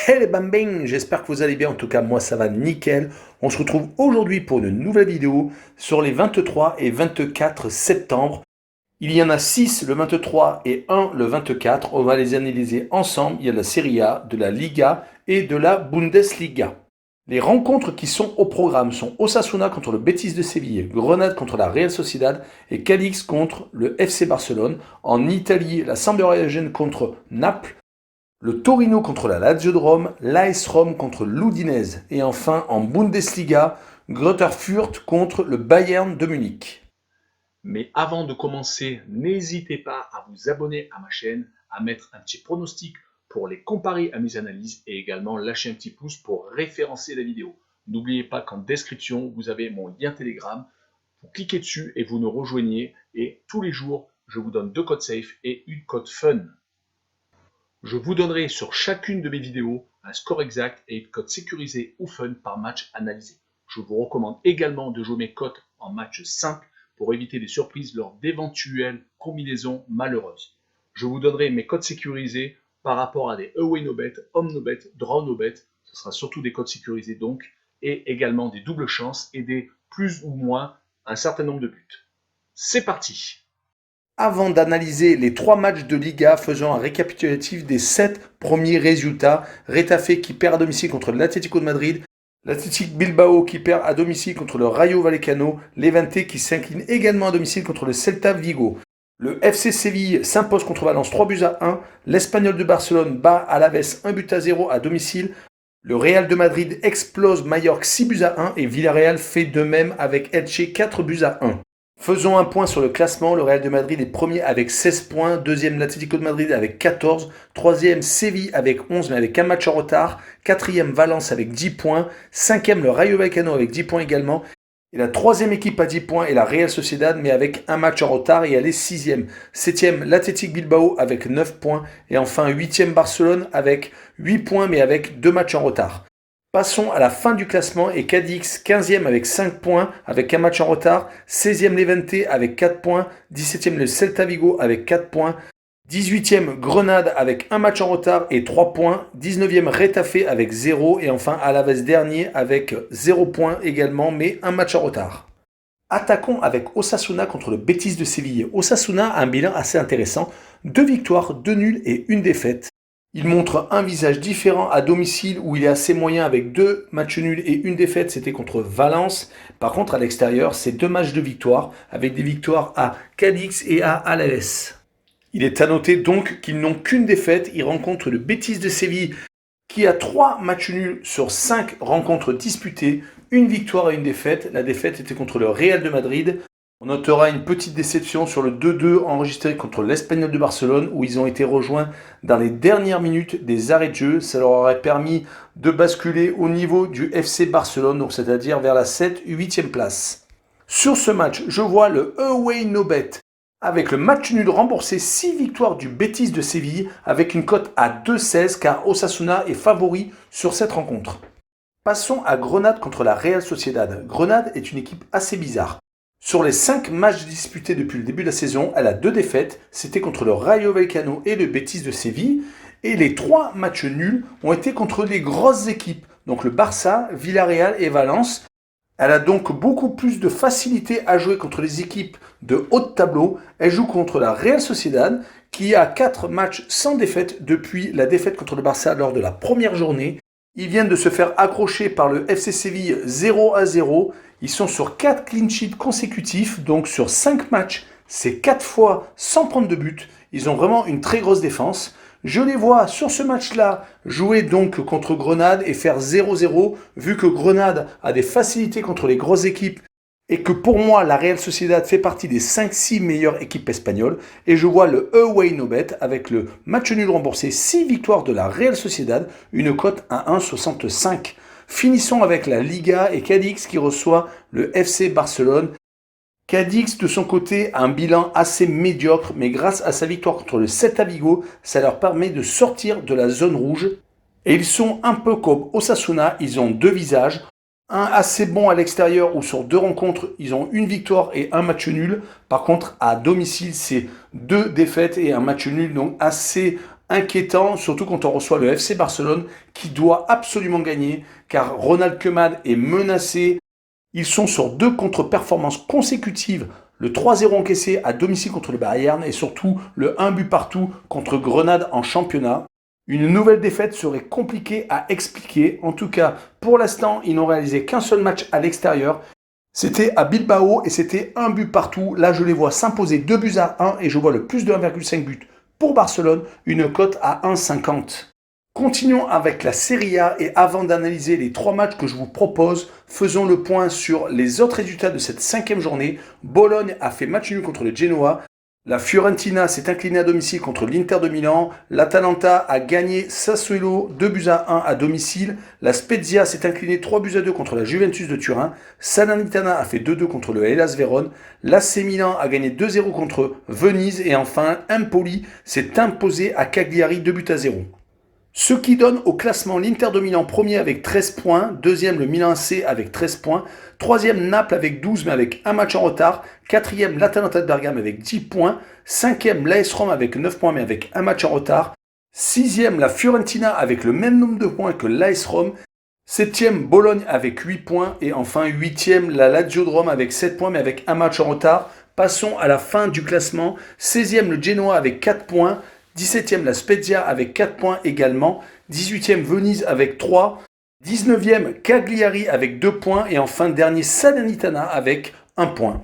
Hey les bambins, j'espère que vous allez bien, en tout cas moi ça va nickel. On se retrouve aujourd'hui pour une nouvelle vidéo sur les 23 et 24 septembre. Il y en a 6 le 23 et 1 le 24, on va les analyser ensemble. Il y a de la Serie A, de la Liga et de la Bundesliga. Les rencontres qui sont au programme sont Osasuna contre le Betis de Séville, Grenade contre la Real Sociedad et Cadix contre le FC Barcelone. En Italie, la Sampdoria contre Naples, le Torino contre la Lazio de Rome, l'AS Rome contre l'Udinese et enfin en Bundesliga, Greuther Fürth contre le Bayern de Munich. Mais avant de commencer, n'hésitez pas à vous abonner à ma chaîne, à mettre un petit pronostic pour les comparer à mes analyses et également lâcher un petit pouce pour référencer la vidéo. N'oubliez pas qu'en description, vous avez mon lien Telegram. Vous cliquez dessus et vous nous rejoignez. Et tous les jours, je vous donne 2 codes safe et une code fun. Je vous donnerai sur chacune de mes vidéos un score exact et une cote sécurisée ou fun par match analysé. Je vous recommande également de jouer mes cotes en match simple pour éviter des surprises lors d'éventuelles combinaisons malheureuses. Je vous donnerai mes cotes sécurisées par rapport à des away no bet, home no bet, draw no bet. Ce sera surtout des cotes sécurisées donc, et également des doubles chances et des plus ou moins un certain nombre de buts. C'est parti! Avant d'analyser les 3 matchs de Liga, faisons un récapitulatif des 7 premiers résultats. Retafe qui perd à domicile contre l'Atlético de Madrid, l'Athletic Bilbao qui perd à domicile contre le Rayo Vallecano, Levante qui s'incline également à domicile contre le Celta Vigo. Le FC Séville s'impose contre Valence 3 buts à 1, l'Espagnol de Barcelone bat Alaves 1 but à 0 à domicile, le Real de Madrid explose Mallorca 6 buts à 1 et Villarreal fait de même avec Elche 4 buts à 1. Faisons un point sur le classement. Le Real de Madrid est premier avec 16 points. Deuxième, l'Atlético de Madrid avec 14. Troisième, Séville avec 11, mais avec un match en retard. Quatrième, Valence avec 10 points. Cinquième, le Rayo Vallecano avec 10 points également. Et la troisième équipe à 10 points est la Real Sociedad, mais avec un match en retard et elle est sixième. Septième, l'Athletic Bilbao avec 9 points. Et enfin, huitième, Barcelone avec 8 points, mais avec 2 matchs en retard. Passons à la fin du classement et Cadix 15e avec 5 points avec un match en retard, 16e Levante avec 4 points, 17e le Celta Vigo avec 4 points, 18e Grenade avec un match en retard et 3 points, 19e Retafe avec 0 et enfin Alaves dernier avec 0 points également mais un match en retard. Attaquons avec Osasuna contre le Betis de Séville. Osasuna a un bilan assez intéressant, 2 victoires, 2 nuls et 1 défaite. Il montre un visage différent à domicile où il est assez moyen avec 2 matchs nuls et 1 défaite, c'était contre Valence. Par contre, à l'extérieur, c'est 2 matchs de victoire avec des victoires à Cadix et à Alaves. Il est à noter donc qu'ils n'ont qu'une défaite. Ils rencontrent le Betis de Séville qui a 3 matchs nuls sur 5 rencontres disputées, une victoire et une défaite. La défaite était contre le Real de Madrid. On notera une petite déception sur le 2-2 enregistré contre l'Espagnol de Barcelone où ils ont été rejoints dans les dernières minutes des arrêts de jeu. Ça leur aurait permis de basculer au niveau du FC Barcelone, donc c'est-à-dire vers la 7-8e place. Sur ce match, je vois le Away No Bet avec le match nul remboursé 6 victoires du Betis de Séville avec une cote à 2,16 car Osasuna est favori sur cette rencontre. Passons à Grenade contre la Real Sociedad. Grenade est une équipe assez bizarre. Sur les 5 matchs disputés depuis le début de la saison, elle a 2 défaites. C'était contre le Rayo Vallecano et le Betis de Séville. Et les 3 matchs nuls ont été contre les grosses équipes. Donc le Barça, Villarreal et Valence. Elle a donc beaucoup plus de facilité à jouer contre les équipes de haut de tableau. Elle joue contre la Real Sociedad qui a 4 matchs sans défaite depuis la défaite contre le Barça lors de la première journée. Ils viennent de se faire accrocher par le FC Séville 0-0. Ils sont sur 4 clean sheets consécutifs, donc sur 5 matchs, c'est 4 fois sans prendre de but. Ils ont vraiment une très grosse défense. Je les vois sur ce match-là jouer donc contre Grenade et faire 0-0, vu que Grenade a des facilités contre les grosses équipes et que pour moi, la Real Sociedad fait partie des 5-6 meilleures équipes espagnoles. Et je vois le Away No Bet avec le match nul remboursé, 6 victoires de la Real Sociedad, une cote à 1,65. Finissons avec la Liga et Cadix qui reçoit le FC Barcelone. Cadix, de son côté, a un bilan assez médiocre, mais grâce à sa victoire contre le Celta Vigo, ça leur permet de sortir de la zone rouge. Et ils sont un peu comme Osasuna, ils ont 2 visages. Un assez bon à l'extérieur où sur 2 rencontres, ils ont une victoire et un match nul. Par contre, à domicile, c'est 2 défaites et un match nul, donc assez inquiétant, surtout quand on reçoit le FC Barcelone qui doit absolument gagner car Ronald Koeman est menacé. Ils sont sur 2 contre-performances consécutives, le 3-0 encaissé à domicile contre le Bayern et surtout le 1 but partout contre Grenade en championnat. Une nouvelle défaite serait compliquée à expliquer. En tout cas, pour l'instant, ils n'ont réalisé qu'un seul match à l'extérieur. C'était à Bilbao et c'était 1 but partout. Là, je les vois s'imposer 2-1 et je vois le plus de 1,5 but pour Barcelone, une cote à 1,50. Continuons avec la Serie A et avant d'analyser les 3 matchs que je vous propose, faisons le point sur les autres résultats de cette 5e journée. Bologne a fait match nul contre le Genoa. La Fiorentina s'est inclinée à domicile contre l'Inter de Milan. L'Atalanta a gagné Sassuolo 2-1 à domicile. La Spezia s'est inclinée 3-2 contre la Juventus de Turin. Salernitana a fait 2-2 contre le Hellas Vérone. L'AC Milan a gagné 2-0 contre Venise. Et enfin, Empoli s'est imposé à Cagliari 2-0. Ce qui donne au classement l'Inter de Milan premier avec 13 points, deuxième le Milan AC avec 13 points, troisième Naples avec 12 mais avec un match en retard, quatrième l'Atalanta de Bergame avec 10 points, cinquième l'AS Rome avec 9 points mais avec un match en retard, sixième la Fiorentina avec le même nombre de points que l'AS Rome, septième Bologne avec 8 points et enfin huitième la Lazio de Rome avec 7 points mais avec un match en retard. Passons à la fin du classement, 16e le Genoa avec 4 points, 17e la Spezia avec 4 points également, 18e Venise avec 3, 19e Cagliari avec 2 points et enfin dernier Salernitana avec 1 point.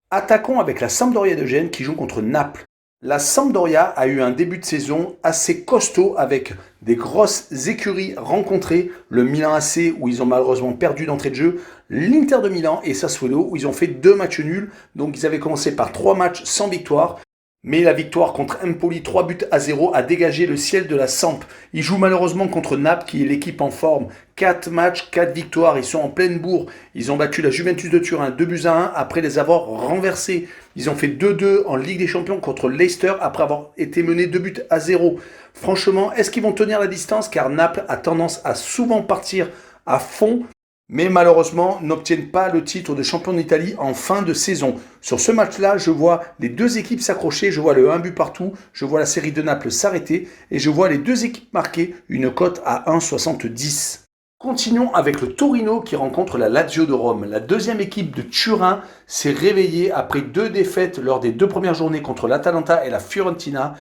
Attaquons avec la Sampdoria de Gênes qui joue contre Naples. La Sampdoria a eu un début de saison assez costaud avec des grosses écuries rencontrées, le Milan AC où ils ont malheureusement perdu d'entrée de jeu, l'Inter de Milan et Sassuolo où ils ont fait 2 matchs nuls, donc ils avaient commencé par 3 matchs sans victoire. Mais la victoire contre Empoli 3-0 a dégagé le ciel de la Samp. Ils jouent malheureusement contre Naples qui est l'équipe en forme. 4 matchs, 4 victoires, ils sont en pleine bourre. Ils ont battu la Juventus de Turin 2-1 après les avoir renversés. Ils ont fait 2-2 en Ligue des Champions contre Leicester après avoir été menés 2-0. Franchement, est-ce qu'ils vont tenir la distance car Naples a tendance à souvent partir à fond mais malheureusement n'obtiennent pas le titre de champion d'Italie en fin de saison. Sur ce match-là, je vois les 2 équipes s'accrocher, je vois le 1 but partout, je vois la série de Naples s'arrêter et je vois les 2 équipes marquer une cote à 1,70. Continuons avec le Torino qui rencontre la Lazio de Rome. La deuxième équipe de Turin s'est réveillée après 2 défaites lors des 2 premières journées contre l'Atalanta et la Fiorentina.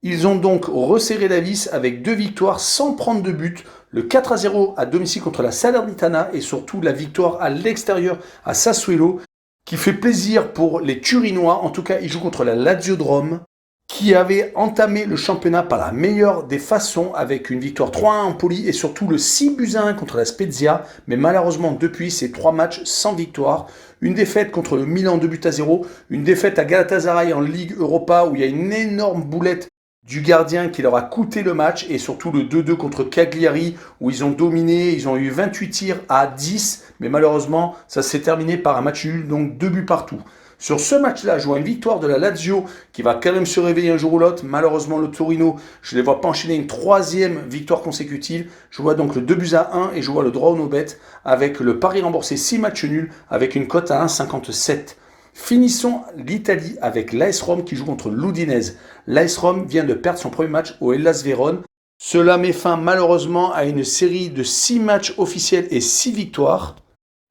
Ils ont donc resserré la vis avec 2 victoires sans prendre de but, le 4-0 à domicile contre la Salernitana et surtout la victoire à l'extérieur à Sassuolo qui fait plaisir pour les Turinois. En tout cas, ils jouent contre la Lazio de Rome qui avait entamé le championnat par la meilleure des façons avec une victoire 3-1 en Poli et surtout le 6-1 contre la Spezia. Mais malheureusement, depuis ces 3 matchs sans victoire, une défaite contre le Milan 2-0, une défaite à Galatasaray en Ligue Europa où il y a une énorme boulette du gardien qui leur a coûté le match et surtout le 2-2 contre Cagliari où ils ont dominé, ils ont eu 28 tirs à 10 mais malheureusement ça s'est terminé par un match nul donc 2 buts partout. Sur ce match-là, je vois une victoire de la Lazio qui va quand même se réveiller un jour ou l'autre. Malheureusement, le Torino, je ne les vois pas enchaîner une 3e victoire consécutive. Je vois donc le 2-1 et je vois le draw au no-bet avec le pari remboursé 6 matchs nuls avec une cote à 1,57. Finissons l'Italie avec l'AS Rome qui joue contre l'Udinese. L'AS Rome vient de perdre son premier match au Hellas Vérone. Cela met fin malheureusement à une série de 6 matchs officiels et 6 victoires.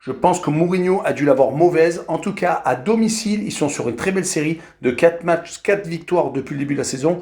Je pense que Mourinho a dû l'avoir mauvaise. En tout cas, à domicile, ils sont sur une très belle série de 4 matchs, 4 victoires depuis le début de la saison.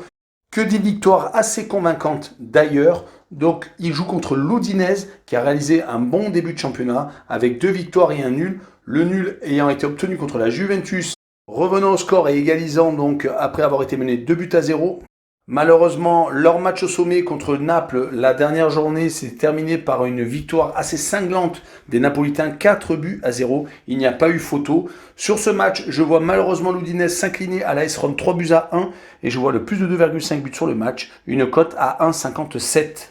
Que des victoires assez convaincantes d'ailleurs. Donc, ils jouent contre l'Udinese qui a réalisé un bon début de championnat avec 2 victoires et un nul. Le nul ayant été obtenu contre la Juventus, revenant au score et égalisant donc après avoir été mené 2-0. Malheureusement, leur match au sommet contre Naples, la dernière journée, s'est terminé par une victoire assez cinglante des Napolitains, 4-0. Il n'y a pas eu photo. Sur ce match, je vois malheureusement l'Udinese s'incliner à l'AS Rome 3-1 et je vois le plus de 2,5 buts sur le match, une cote à 1,57.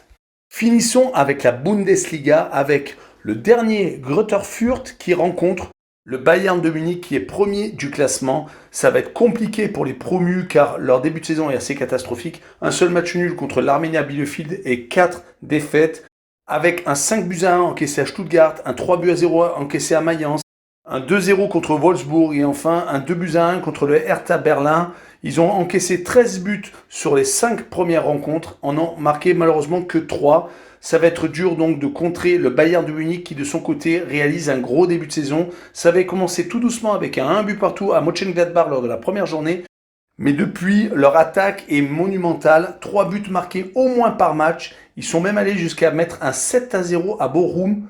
Finissons avec la Bundesliga avec le dernier Greuther Fürth qui rencontre le Bayern de Munich qui est premier du classement. Ça va être compliqué pour les promus car leur début de saison est assez catastrophique. Un seul match nul contre l'Arminia Bielefeld et 4 défaites avec un 5-1 encaissé à Stuttgart, un 3-0 encaissé à Mayence, un 2-0 contre Wolfsburg et enfin un 2-1 contre le Hertha Berlin. Ils ont encaissé 13 buts sur les 5 premières rencontres, en ont marqué malheureusement que 3. Ça va être dur donc de contrer le Bayern de Munich qui de son côté réalise un gros début de saison. Ça avait commencé tout doucement avec un 1 but partout à Mönchengladbach lors de la première journée. Mais depuis, leur attaque est monumentale. 3 buts marqués au moins par match. Ils sont même allés jusqu'à mettre un 7-0 à Bochum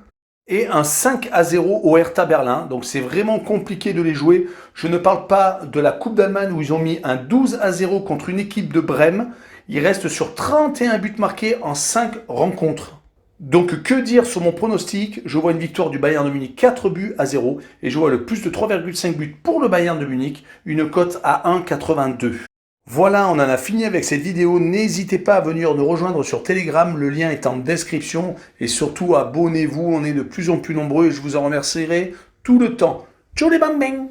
et un 5-0 au Hertha Berlin. Donc c'est vraiment compliqué de les jouer. Je ne parle pas de la Coupe d'Allemagne où ils ont mis un 12-0 contre une équipe de Brême. Ils restent sur 31 buts marqués en 5 rencontres. Donc que dire sur mon pronostic? Je vois une victoire du Bayern de Munich 4-0 et je vois le plus de 3,5 buts pour le Bayern de Munich, une cote à 1,82. Voilà, on en a fini avec cette vidéo. N'hésitez pas à venir nous rejoindre sur Telegram, le lien est en description. Et surtout, abonnez-vous, on est de plus en plus nombreux et je vous en remercierai tout le temps. Ciao les bang bang!